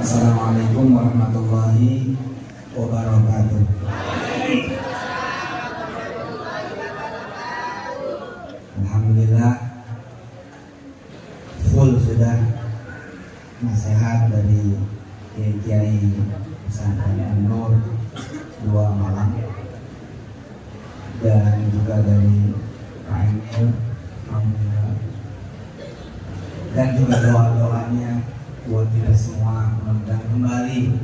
Assalamualaikum warahmatullahi wabarakatuh. Alhamdulillah full sudah nasihat dari Kiai Pesantren An-Nur 2 Malang dan juga dari Pak Emil, alhamdulillah, dan juga doa-doanya buat kita semua, mudah-mudahan kembali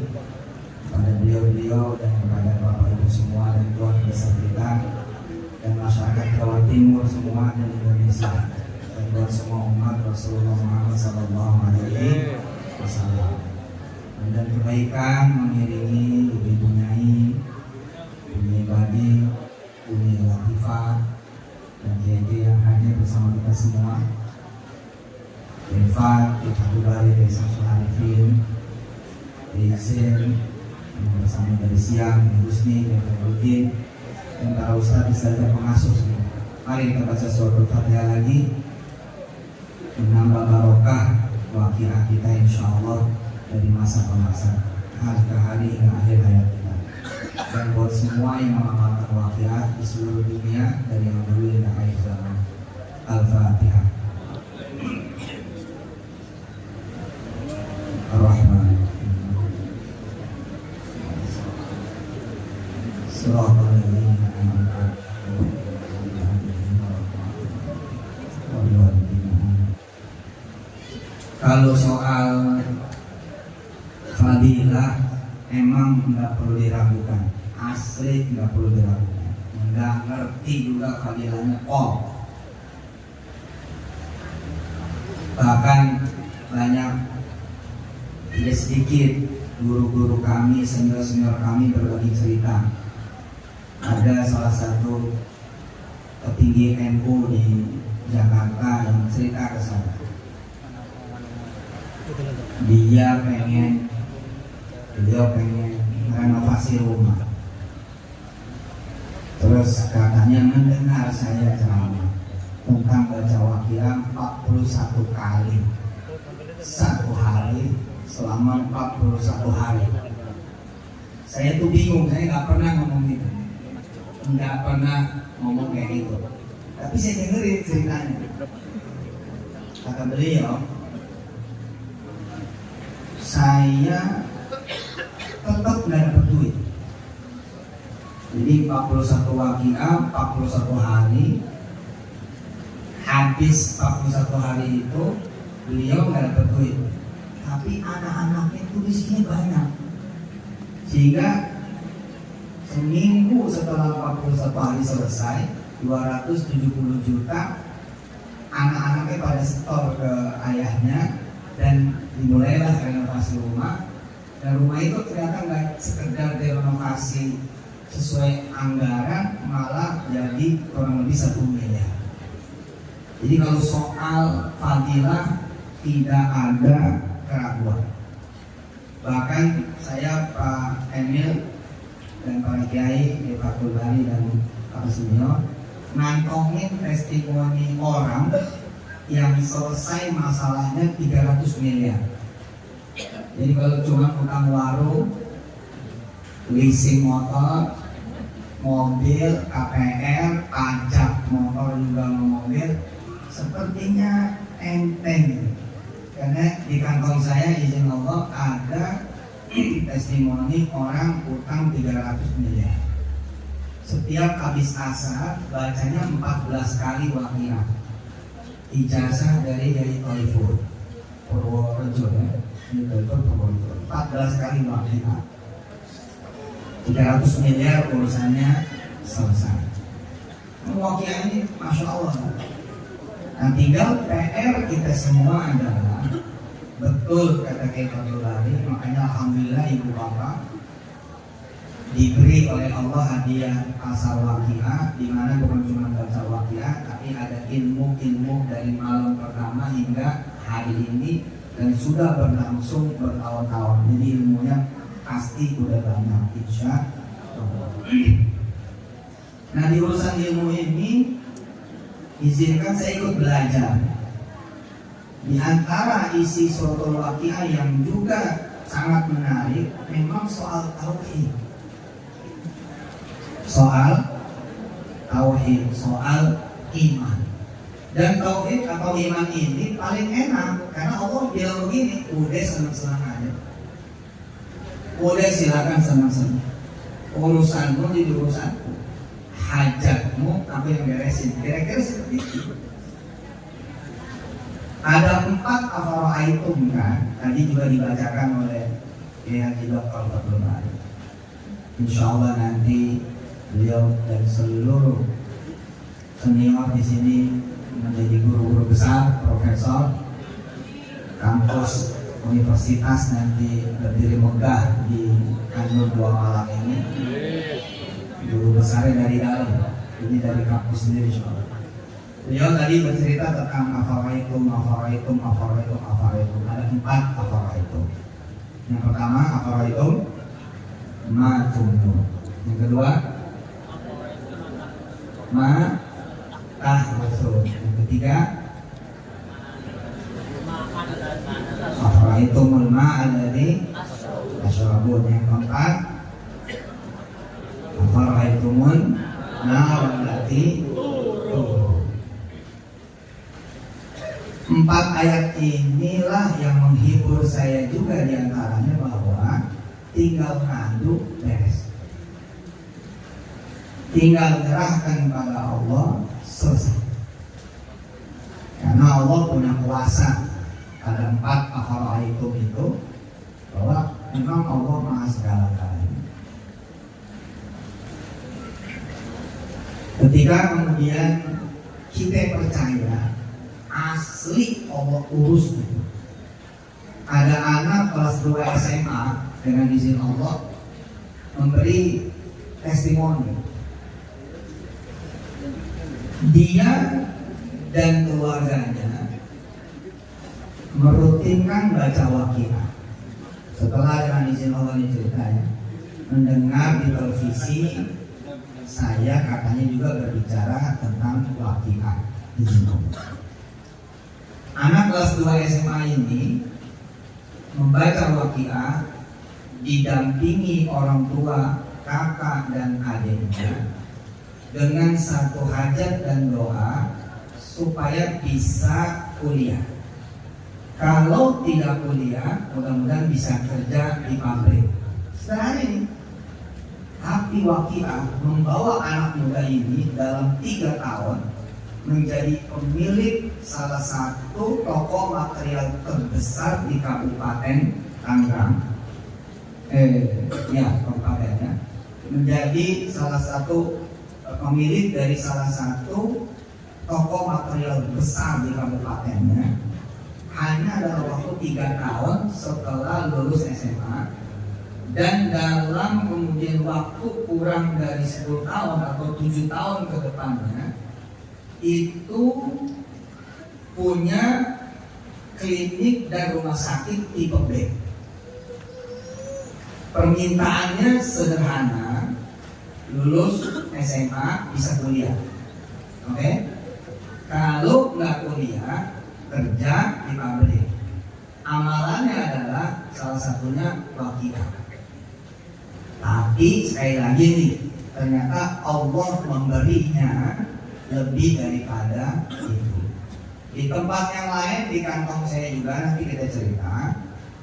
pada beliau-beliau dan kepada Bapak Ibu semua dan keluarga besar kita dan masyarakat Jawa Timur semua dan Indonesia dan buat semua umat Rasulullah Muhammad SAW. Dan kebaikan mengiringi Ibu Nyai, Ibu Badi, Ibu Latifah dan Kiai yang hadir bersama kita semua. Irfan, Ibu Bari, Desa Suharifin, Izin, bersama dari siang, Ibu Husni, Ibu Rudin, dan para ustadz dan pengasuh semua. Mari kita baca surat Al-Fatihah lagi, menambah barokah wakiah kita insya Allah dari masa ke masa, hari ke hari hingga akhir hayat kita. Dan buat semua yang mengamalkan wakiah di seluruh dunia dari yang dulu hingga akhir zaman. Al-Fatihah. Ar-Rahman Kalau soal fadilah emang nggak perlu diragukan, asli nggak perlu diragukan, nggak ngerti juga fadilahnya bahkan banyak tidak sedikit guru-guru kami, senior-senior kami berbagi cerita. Ada salah satu petinggi NU di Jakarta yang cerita ke saya. Beliau pengen renovasi rumah. Terus katanya mendengar saya ceramah tentang baca waqiah 41 kali satu hari selama 41 hari. Saya tuh bingung, saya nggak pernah ngomong gitu, nggak pernah ngomong kayak gitu. Tapi saya dengerin ceritanya. Kata beliau, saya tetap nggak dapat duit. Jadi 41 waqiah, 41 hari. Habis 41 hari itu beliau nggak dapat duit. Tapi anak-anaknya itu di sini banyak, sehingga seminggu setelah 41 hari selesai 270 juta anak-anaknya pada setor ke ayahnya dan dimulailah renovasi rumah. Dan rumah itu ternyata nggak sekedar direnovasi sesuai anggaran, malah jadi kurang lebih 1 miliar. Jadi kalau soal fadilah tidak ada keraguan. Bahkan saya, Pak Emil dan para kiai, Pak Bari dan Pak Sunyo ngantongin testimoni orang yang selesai masalahnya 300 miliar. Jadi kalau cuma utang warung, leasing motor, mobil, KPR, pajak motor juga mobil, sepertinya enteng. Karena di kantong saya izin Allah ada testimoni orang utang 300 miliar. Setiap habis asar bacanya 14 kali waqiah. Ijazah dari Toiful Purworejo ya. Ini Toiful Purworejo. 14 kali waqiah. 300 miliar urusannya selesai. Waqiah ini Masya Allah. Nah tinggal PR kita semua adalah betul kata Kiai Fathul Bari, makanya alhamdulillah ibu bapak diberi oleh Allah hadiah asal waqiah, di mana bukan cuma baca waqiah, tapi ada ilmu-ilmu dari malam pertama hingga hari ini dan sudah berlangsung bertahun-tahun. Jadi ilmunya pasti udah banyak, insya Allah. Nah di urusan ilmu ini izinkan saya ikut belajar. Di antara isi suratul waqiah yang juga sangat menarik memang soal tauhid. Soal tauhid, soal iman. Dan tauhid atau iman ini paling enak karena Allah bilang begini, udah senang-senang aja. Udah silakan senang-senang. Urusanmu jadi urusanku. Hajatmu aku yang beresin. Kira-kira seperti itu. Ada 4 afara'aitum kan, tadi juga dibacakan oleh Haji Dr. Fathul Bari. Insya Allah nanti beliau dan seluruh senior di sini menjadi guru-guru besar, profesor, kampus universitas nanti berdiri megah di Kanur 2 Malang ini. Guru besarnya dari dalam, ini dari kampus sendiri insya Allah. Beliau tadi bercerita tentang afaraitum. Ada 4 afaraitum. Yang pertama afaraitum ma tumnu. Yang kedua ma tahrusun. Yang ketiga afaraitumul ma alladzi tashrabun. Yang keempat afara'aitumun nar allati turun. 4 ayat inilah yang menghibur saya juga, diantaranya bahwa tinggal ngadu beres, tinggal menyerahkan kepada Allah, selesai. Karena Allah punya kuasa pada 4 afara'aitum itu, bahwa memang Allah maha segala-galanya. Ketika kemudian kita percaya asli Allah urusnya. Ada anak kelas 2 SMA dengan izin Allah memberi testimoni. Dia dan keluarganya merutinkan baca waqiah. Setelah dengan izin Allah ini ceritanya, mendengar di televisi saya katanya juga berbicara tentang waqiah izin Allah. Anak kelas 2 SMA ini membaca waqiah didampingi orang tua, kakak dan adiknya dengan satu hajat dan doa supaya bisa kuliah. Kalau tidak kuliah, mudah-mudahan bisa kerja di pabrik. Setelah ini, tapi waqiah membawa anak muda ini dalam 3 tahun menjadi pemilik salah satu toko material terbesar di Kabupaten Tangerang. Kabupatennya menjadi salah satu pemilik dari salah satu toko material besar di kabupatennya. Hanya dalam waktu 3 tahun setelah lulus SMA, dan dalam kemudian waktu kurang dari 10 tahun atau 7 tahun ke depannya itu punya klinik dan rumah sakit tipe B. Permintaannya sederhana, lulus SMA bisa kuliah. Oke? Kalau nggak kuliah, kerja di pabrik. Amalannya adalah salah satunya waqiah. Tapi sekali lagi nih, ternyata Allah memberinya lebih daripada itu. Di tempat yang lain, di kantong saya juga nanti kita cerita,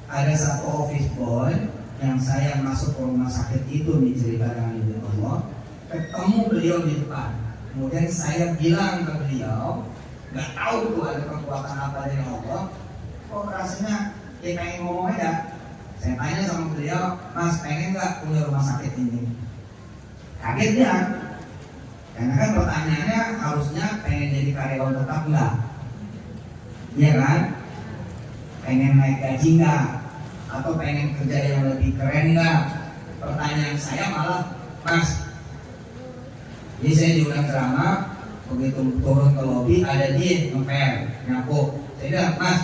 ada satu office boy yang saya masuk ke rumah sakit itu diceritakan oleh Allah, ketemu beliau di depan. Kemudian saya bilang ke beliau, nggak tahu tuh ada kekuatan apa dari Allah, kok rasanya kayak pengen ngomong aja. Saya tanya sama beliau, Mas pengen nggak punya rumah sakit ini? Kaget dia. Karena kan pertanyaannya harusnya pengen jadi karyawan tetap enggak? Iya kan? Pengen naik gaji enggak? Atau pengen kerja yang lebih keren enggak? Pertanyaan saya malah, Mas, jadi saya diundang ceramah, begitu turun ke lobi ada dia ngepel, nyapu. Saya bilang, Mas,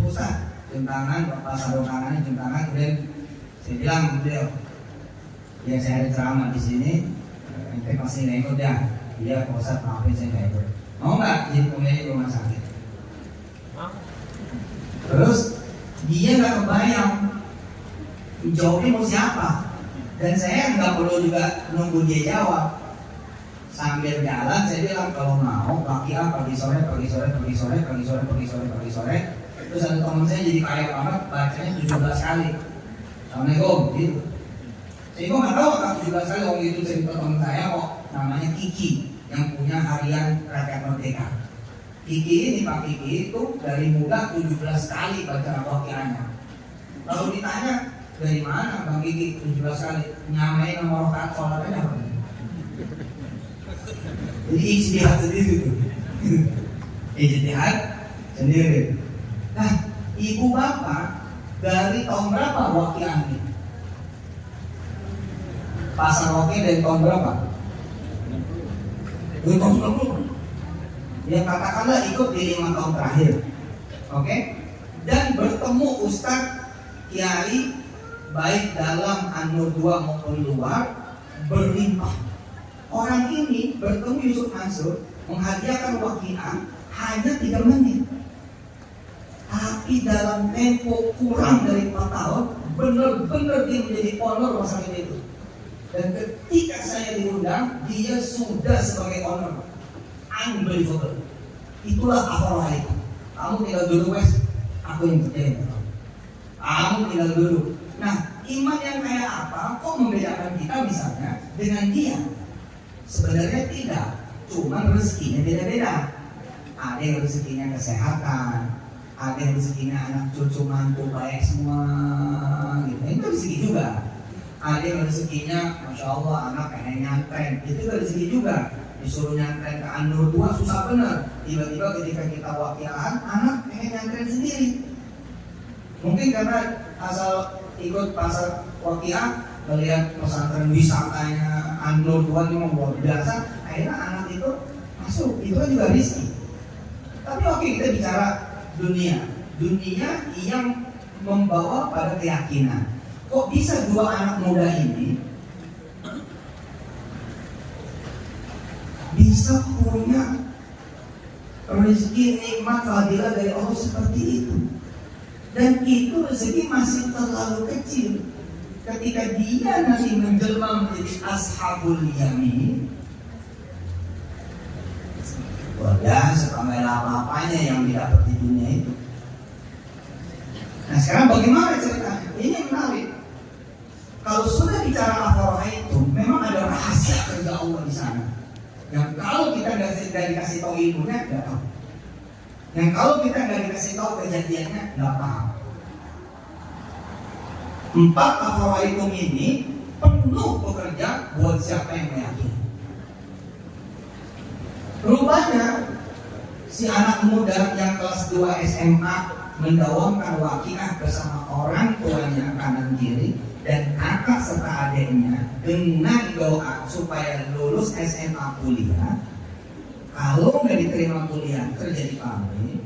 Ustaz, cium tangan, bapak sarung tangannya cium tangan. Kemudian saya bilang beliau, ya saya ada ceramah di sini. Ente pasti nggak ikut ya. Iya Pak Ustadz, maafin saya nggak ikut. Mau nggak jadi pemilik rumah sakit? Terus dia nggak kebayang Jawabnya mau siapa? Dan saya nggak perlu juga nunggu dia jawab. Sambil jalan saya bilang kalau mau waqiah pagi sore. Terus ada teman saya jadi kaya banget, bacanya 17 kali. Assalamualaikum, gitu. Saya kok nggak tahu kan 17 kali orang itu cerita teman saya kok namanya Kiki yang punya harian Rakyat Merdeka. Kiki ini Pak Kiki itu dari muda 17 kali baca waqiahnya. Lalu ditanya dari mana Bang Kiki 17 kali nyamain nomor rakaat sholatnya apa? Jadi ijtihad sendiri tuh. Ijtihad sendiri. Nah, ibu bapak dari tahun berapa waqiah ini? Pasar waqiah dari tahun berapa? Dari tahun 90. Ya katakanlah ikut di 5 tahun terakhir. Oke? Dan bertemu Ustadz Kiai baik dalam An-Nur 2 maupun luar berlimpah. Orang ini bertemu Yusuf Mansur menghadiahkan waqiah hanya 3 menit. Tapi dalam tempo kurang dari 4 tahun benar-benar dia menjadi honor masa itu. Dan ketika saya diundang, dia sudah sebagai honor. Unbelievable. Itulah afalah itu. Kamu tinggal dulu wes, aku yang kerjain. Kamu tinggal dulu. Nah, iman yang kayak apa? Kok membedakan kita misalnya dengan dia? Sebenarnya tidak, cuma rezekinya beda-beda. Ada yang rezekinya kesehatan, ada yang rezekinya anak cucu mantu baik semua, gitu. Itu rezeki juga. Ada yang rezekinya, masya Allah anak pengen nyantren, itu rezeki juga. Disuruh nyantren ke An-Nur 2 susah benar. Tiba-tiba ketika kita waqiahan, anak pengen nyantren sendiri. Mungkin karena asal ikut pasar waqiah, melihat pesantren wisatanya An-Nur 2 ini luar biasa, akhirnya anak itu masuk. Itu kan juga rezeki. Tapi oke, kita bicara dunia yang membawa pada keyakinan. Kok bisa 2 anak muda ini bisa punya rezeki nikmat fadilah dari Allah seperti itu? Dan itu rezeki masih terlalu kecil. Ketika dia nanti menjelma menjadi ashabul yamin, luar biasa, sampai apa-apanya yang didapat di dunia itu. Nah sekarang bagaimana ceritanya? Ini menarik. Kalau sudah bicara afarah itu, memang ada rahasia kerja Allah di sana. Yang kalau kita nggak dikasih tahu ilmunya, nggak tahu. Yang kalau kita nggak dikasih tahu kejadiannya, nggak paham. 4 afaraitum ini penuh bekerja buat siapa yang meyakini. Rupanya si anak muda yang kelas 2 SMA mendawamkan waqiah bersama orang tuanya kanan kiri dan kakak serta adiknya dengan doa supaya lulus SMA kuliah. Kalau nggak diterima kuliah kerja di pabrik,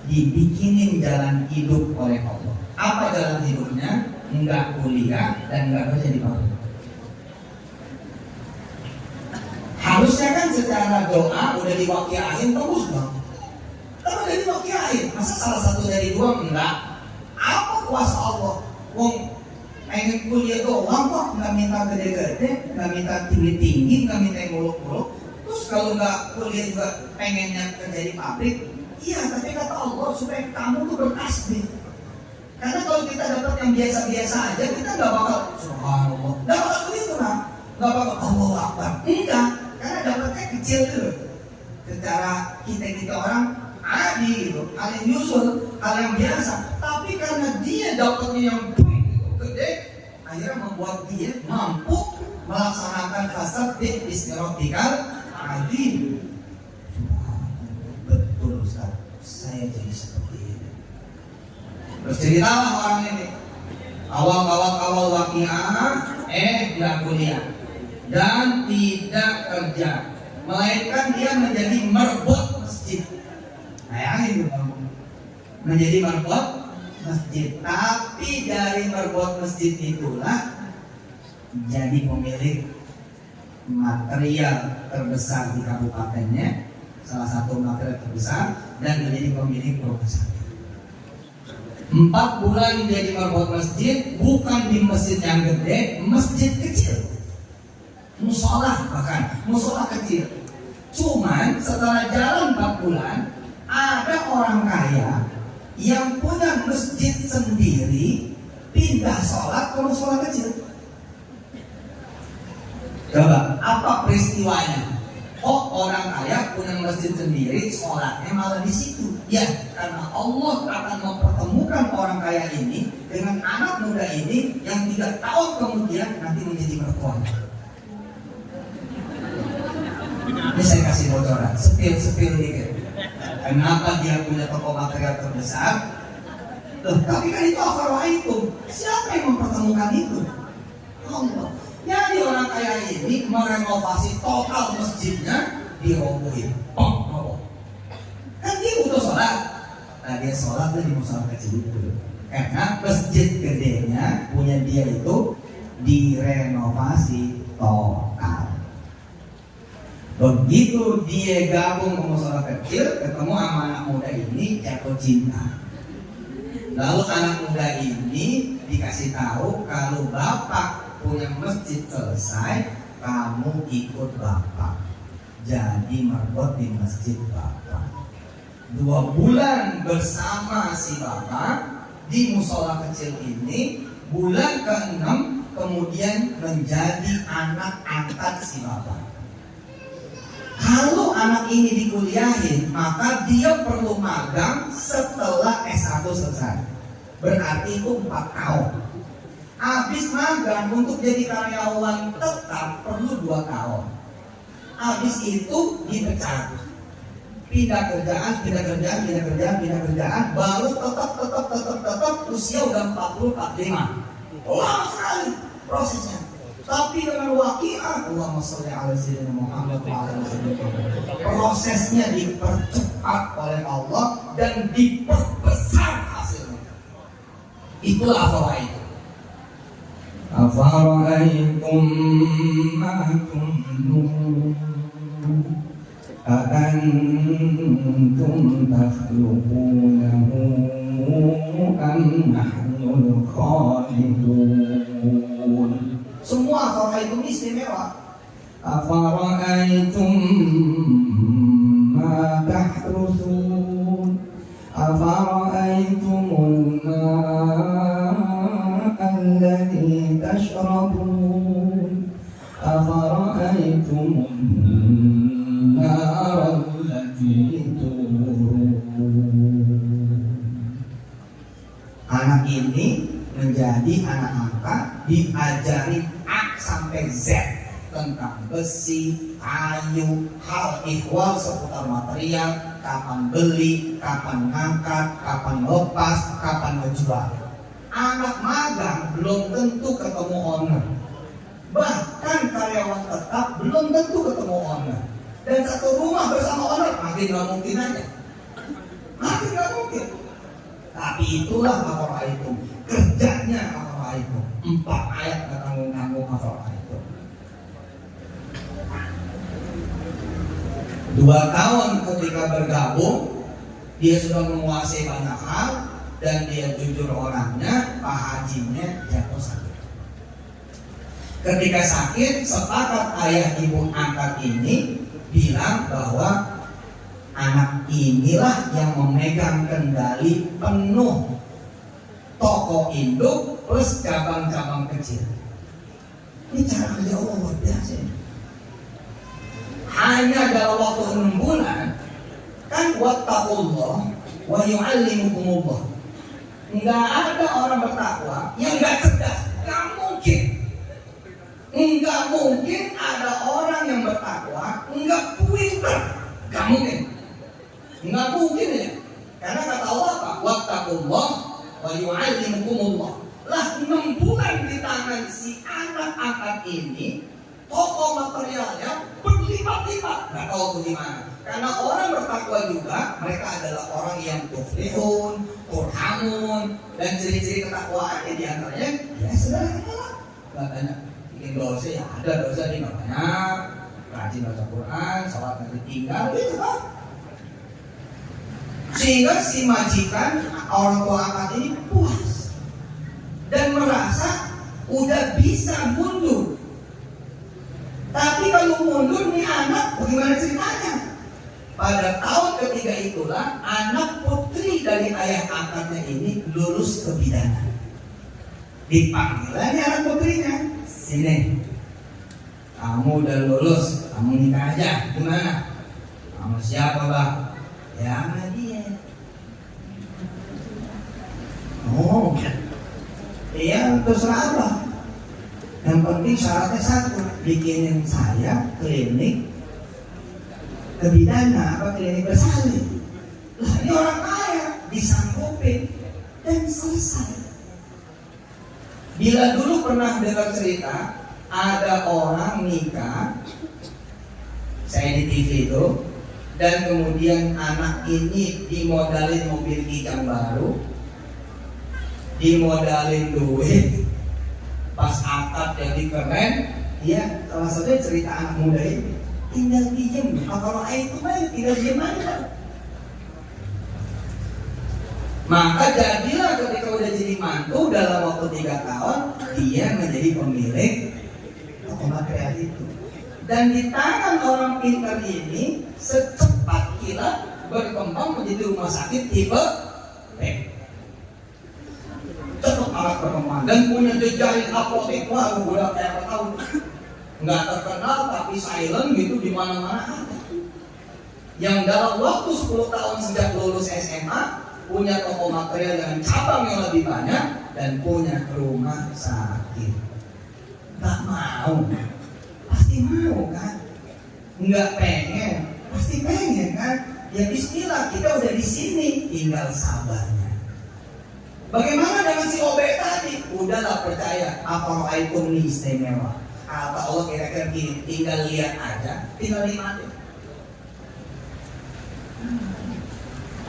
dibikinin jalan hidup oleh Allah. Apa jalan hidupnya? Enggak kuliah dan enggak kerja di pabrik. Harusnya kan secara doa udah diwaqiahin terus dong. Kalau udah diwaqiahin, masa salah satu dari 2 enggak? Apa kuasa Allah? Wong pengen kuliah doang kok, nggak minta gede-gede, nggak minta tinggi-tinggi, nggak minta muluk-muluk. Terus kalau nggak kuliah juga pengennya kerja di pabrik. Iya, tapi kata Allah supaya kamu tuh bertasbih. Karena kalau kita dapat yang biasa-biasa aja, kita nggak bakal subhanallah, nggak bakal begitu lah, nggak bakal Allah Akbar, enggak, karena dapatnya kecil dulu. Secara kita orang adi gitu, hal yang nyusul, hal yang biasa. Tapi karena dia dapatnya yang gede, akhirnya membuat dia mampu melaksanakan fasabbih bismi rabbikal azim. Betul Ustaz, saya jadi seperti ini. Berceritalah orang ini awal waqiah tidak kuliah dan tidak kerja, melainkan dia menjadi marbot masjid. Bayangin menjadi marbot masjid, tapi dari marbot masjid itulah jadi pemilik material terbesar di kabupatennya, salah satu material terbesar, dan menjadi pemilik perusahaan. 4 bulan jadi marbot masjid, bukan di masjid yang gede, masjid kecil, musola, bahkan musola kecil. Cuman setelah jalan 4 bulan, ada orang kaya yang punya masjid sendiri, pindah sholat ke musola kecil. Coba, apa peristiwanya? Oh, orang kaya punya masjid sendiri, sholatnya malah di situ. Ya, karena Allah akan mempertemukan orang kaya ini dengan anak muda ini yang 3 tahun kemudian nanti menjadi mertuanya. Ini saya kasih bocoran, sepil dikit. Kenapa dia punya toko material terbesar? Loh, tapi kan itu itu. Siapa yang mempertemukan itu? Allah. Jadi orang kaya ini merenovasi total masjidnya, dirobohin. Kan dia butuh sholat. Nah, dia sholat di musola kecil itu. Karena masjid gedenya punya dia itu direnovasi total. Begitu dia gabung ke musola kecil, ketemu sama anak muda ini, jatuh cinta. Lalu anak muda ini dikasih tahu kalau bapak punya masjid selesai, kamu ikut bapak jadi marbot di masjid bapak. 2 bulan bersama si bapak di musola kecil ini. Bulan ke-6 kemudian menjadi anak angkat si bapak. Kalau anak ini dikuliahin, maka dia perlu magang setelah S1 selesai. Berarti itu 4 tahun. Habis magang untuk jadi karyawan tetap perlu 2 tahun. Habis itu dipecat, pindah kerjaan, baru tetap usia udah 40-45. Lama sekali prosesnya. Tapi dengan waqiah, Allahumma sholli ala sayyidina Muhammad wa ala alihi, prosesnya dipercepat oleh Allah dan diperbesar hasilnya. Itulah fawaid. أفرأيتم ما تمنون أأنتم تخلقونه أم نحن الخالقون. Semua أفرأيتم istimewa. أفرأيتم ما تحرثون أفرأيتم الماء الذي تشربون أفرأيتم النار التي تورون. Anak ini menjadi anak angkat, diajari A sampai Z tentang besi, kayu, hal ihwal seputar material, kapan beli, kapan ngangkat, kapan lepas, kapan menjual. Anak magang belum tentu ketemu owner, bahkan karyawan tetap belum tentu ketemu owner. Dan satu rumah bersama owner makin gak mungkin aja, makin gak mungkin. Tapi itulah kafara itu, kerjanya kafara itu. 4 ayat gak tanggung-tanggung kafara itu. 2 tahun ketika bergabung, dia sudah menguasai banyak hal dan dia jujur orangnya. Pak hajinya jatuh sakit. Ketika sakit, sepakat ayah ibu angkat ini bilang bahwa anak inilah yang memegang kendali penuh toko induk plus cabang-cabang kecil. Ini cara kerja Allah luar biasa. Hanya dalam waktu 6 bulan kan wattaqullah wa yu'allimukumullah. Enggak ada orang bertakwa yang enggak cerdas, enggak mungkin. Enggak mungkin ada orang yang bertakwa enggak pintar, enggak mungkin. Enggak mungkin ya. Karena kata Allah apa? Wattaqullah wa yu'allimukumullah. Lah 6 bulan di tangan si anak angkat ini, toko materialnya berlipat-lipat, nggak tahu bagaimana. Karena orang bertakwa juga, mereka adalah orang yang tuflihun, turhamun, dan ciri-ciri ketakwaannya diantaranya ya sederhana, nggak banyak bikin dosa, ya ada dosa dia nggak banyak, rajin baca Quran, sholat nanti tinggal, gitu kan. Sehingga si majikan orang tua angkat ini puas dan merasa udah bisa mundur. Tapi kalau mundur nih anak, bagaimana ceritanya? Pada tahun ketiga itulah anak putri dari ayah angkatnya ini lulus kebidanan. Dipanggil anak putrinya, sini, kamu udah lulus, kamu nikah aja. Gimana? Sama siapa bang? Ya sama dia. Oh, iya terserah apa. Yang penting syaratnya satu, bikinin saya klinik kebidana apa klinik bersalin. Lah ini orang kaya disanggupin dan selesai. Bila dulu pernah dengar cerita ada orang nikah, saya di TV itu, dan kemudian anak ini dimodalin mobil kijang baru, dimodalin duit, pas akad jadi keren. Ya salah satunya cerita anak muda ini tinggal diem. Kalau itu main tinggal diem aja. Maka jadilah ketika udah jadi mantu dalam waktu 3 tahun dia menjadi pemilik toko material itu. Dan di tangan orang pintar ini secepat kilat berkembang menjadi rumah sakit tipe B. Cepat alat berkembang dan punya jejaring apotek. Wah, udah berapa tahun nggak terkenal tapi silent gitu di mana-mana ada. Yang dalam waktu 10 tahun sejak lulus SMA punya toko material dengan cabang yang lebih banyak dan punya rumah sakit. Nggak mau, pasti mau kan? Nggak pengen, pasti pengen kan? Ya bismillah, kita udah di sini, tinggal sabarnya. Bagaimana dengan si OB tadi? Udahlah percaya, Afalaikum ini istimewa. Kata Allah kira-kira gini, tinggal lihat aja, tinggal nikmatin.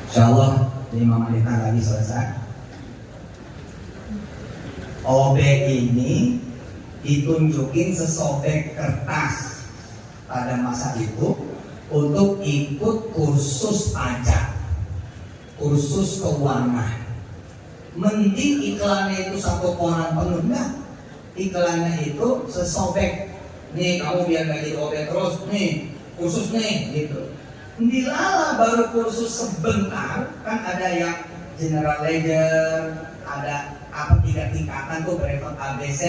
Insyaallah 5 menit lagi selesai. OB ini ditunjukin sesobek kertas pada masa itu untuk ikut kursus pajak, kursus keuangan. Mending iklannya itu 1 koran penuh, enggak. Iklannya itu sesobek. Nih kamu biar gak jadi OB terus, nih kursus nih gitu. Dilala baru kursus sebentar, kan ada yang general ledger, ada apa 3 tingkatan tuh brevet ABC.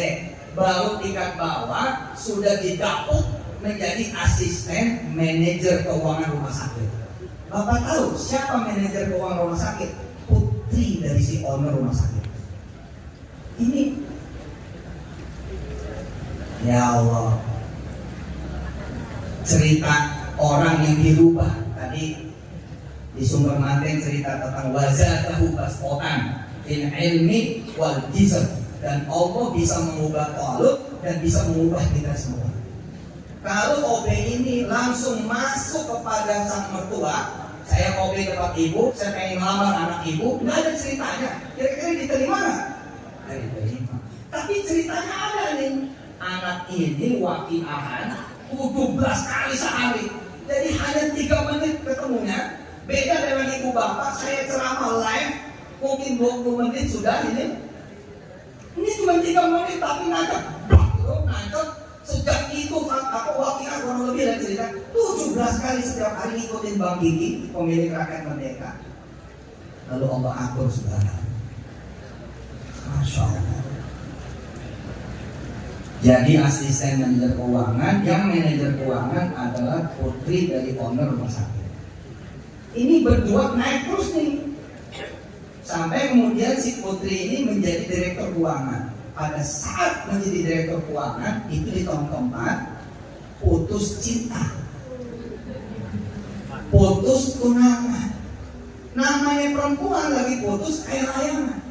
Baru tingkat bawah sudah didapuk menjadi asisten manajer keuangan rumah sakit. Bapak tahu siapa manajer keuangan rumah sakit? Putri dari si owner rumah sakit. Ini ya Allah, cerita orang yang dirubah. Tadi di sumber manten cerita tentang wazadahu basqatan fil ilmi wal jism, dan Allah bisa mengubah Talut dan bisa mengubah kita semua. Kalau OB ini langsung masuk kepada sang mertua, saya OB tempat ibu, saya pengen ngelamar anak ibu, nggak ada ceritanya. Kira-kira diterima nggak? Nggak diterima. Tapi ceritanya ada nih. Anak ini wakiahan 17 kali sehari. Jadi hanya 3 menit ketemunya. Beda dengan ibu bapak, saya ceramah live mungkin 20 menit sudah ini. Ini cuma 3 menit tapi nancap. Sejak itu aku wakiahan kurang lebih dari cerita 17 kali setiap hari ikutin Bang Kiki, pemilik Rakyat Merdeka. Lalu Allah atur saudara. Masya Allah. Jadi asisten manajer keuangan, yang manajer keuangan adalah putri dari owner rumah sakit. Ini berdua naik terus nih, sampai kemudian si putri ini menjadi direktur keuangan. Pada saat menjadi direktur keuangan itu di tahun keempat putus cinta, putus tunangan. Namanya perempuan lagi putus kayak layangan.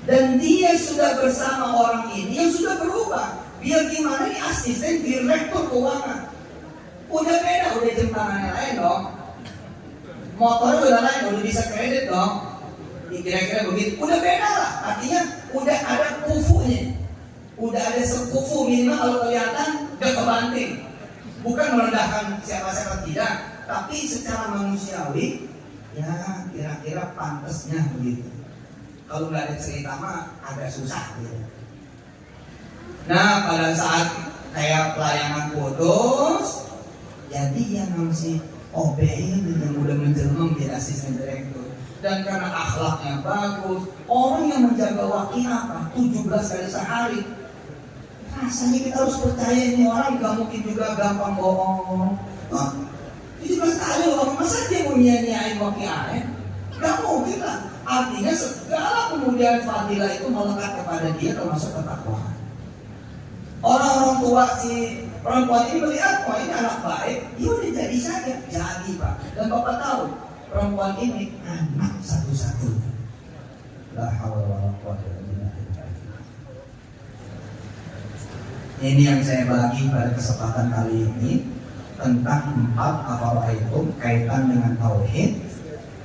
Dan dia sudah bersama orang ini yang sudah berubah. Biar gimana nih asisten direktur keuangan. Udah beda, udah jam tangannya lain dong. Motornya udah lain, udah bisa kredit dong. Kira-kira begitu. Udah beda lah. Artinya udah ada kufunya. Udah ada sekufu minimal kalau kelihatan gak kebanting. Bukan merendahkan siapa-siapa tidak, tapi secara manusiawi ya kira-kira pantasnya begitu. Kalau nggak ada cerita mah agak susah gitu. Nah pada saat kayak pelayanan putus, jadi yang si OB ini yang udah menjelma menjadi asisten direktur. Dan karena akhlaknya bagus, orang yang menjaga wakil apa? 17 kali sehari. Rasanya kita harus percaya ini orang gak mungkin juga gampang bohong. 17 kali loh, masa dia mau nyanyain wakil air? Gak mungkin lah. Artinya segala kemudian fadilah itu melekat kepada dia termasuk ketakwaan. Orang-orang tua si perempuan ini melihat, wah ini anak baik, ya udah jadi saja, jadi Pak. Dan Bapak tahu, perempuan ini anak satu-satunya. La haula wala quwwata illa billah. Ini yang saya bagi pada kesempatan kali ini tentang 4 afaraitum kaitan dengan tauhid.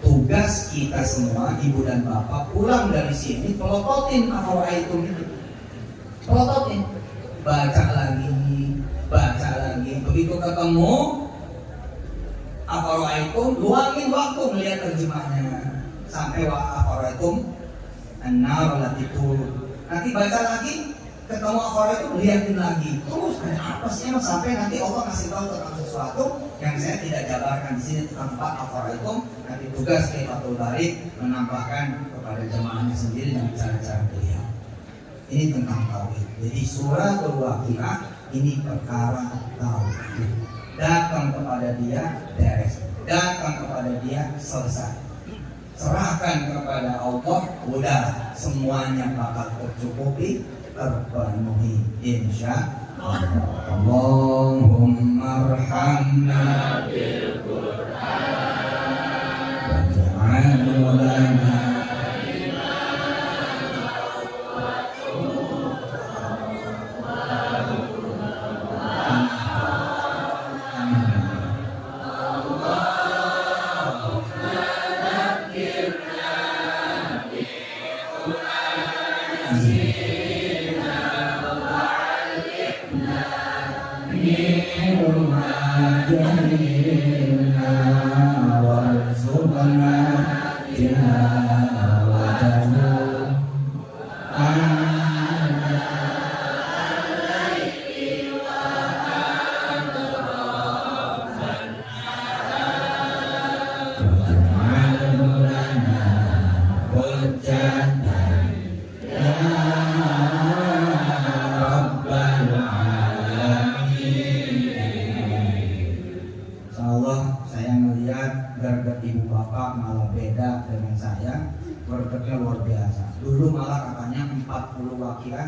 Tugas kita semua, ibu dan bapak, pulang dari sini pelototin afaraitum itu. Pelototin. Baca lagi. Begitu ketemu afaraitum, luangin waktu melihat terjemahnya sampai afaraitum an-nar allati turun. Nanti baca lagi, ketemu afaraitum, lihatin lagi. Terus ada apa sih sampai nanti Allah kasih tahu tentang sesuatu yang saya tidak jabarkan di sini tentang 4 afaraitum. Nanti tugas Fathul Bari menambahkan kepada jemaahnya sendiri dan cara-cara beliau. Ini tentang tauhid. Jadi suratul waqiah ini perkara tauhid. Datang kepada dia beres. Datang kepada dia selesai. Serahkan kepada Allah, udah semuanya bakal tercukupi, terpenuhi insya Allah. Allahumma arhamna bil Qur'an waj'alhu lana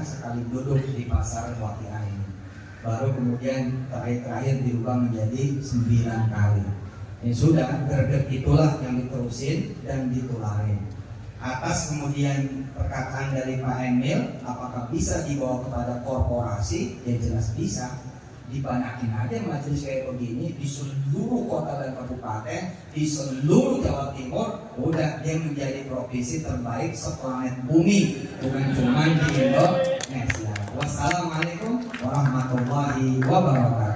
sekali duduk di pasar waqiah ini. Baru kemudian terakhir diubah menjadi 9 kali. Ya sudah, gerget itulah yang diterusin dan ditularin. Atas kemudian perkataan dari Pak Emil, apakah bisa dibawa kepada korporasi? Ya jelas bisa. Dibanakin aja majelis kayak begini di seluruh kota dan kabupaten, di seluruh Jawa Timur, udah dia menjadi provinsi terbaik seplanet bumi, bukan cuma di Indonesia. Wassalamualaikum warahmatullahi wabarakatuh.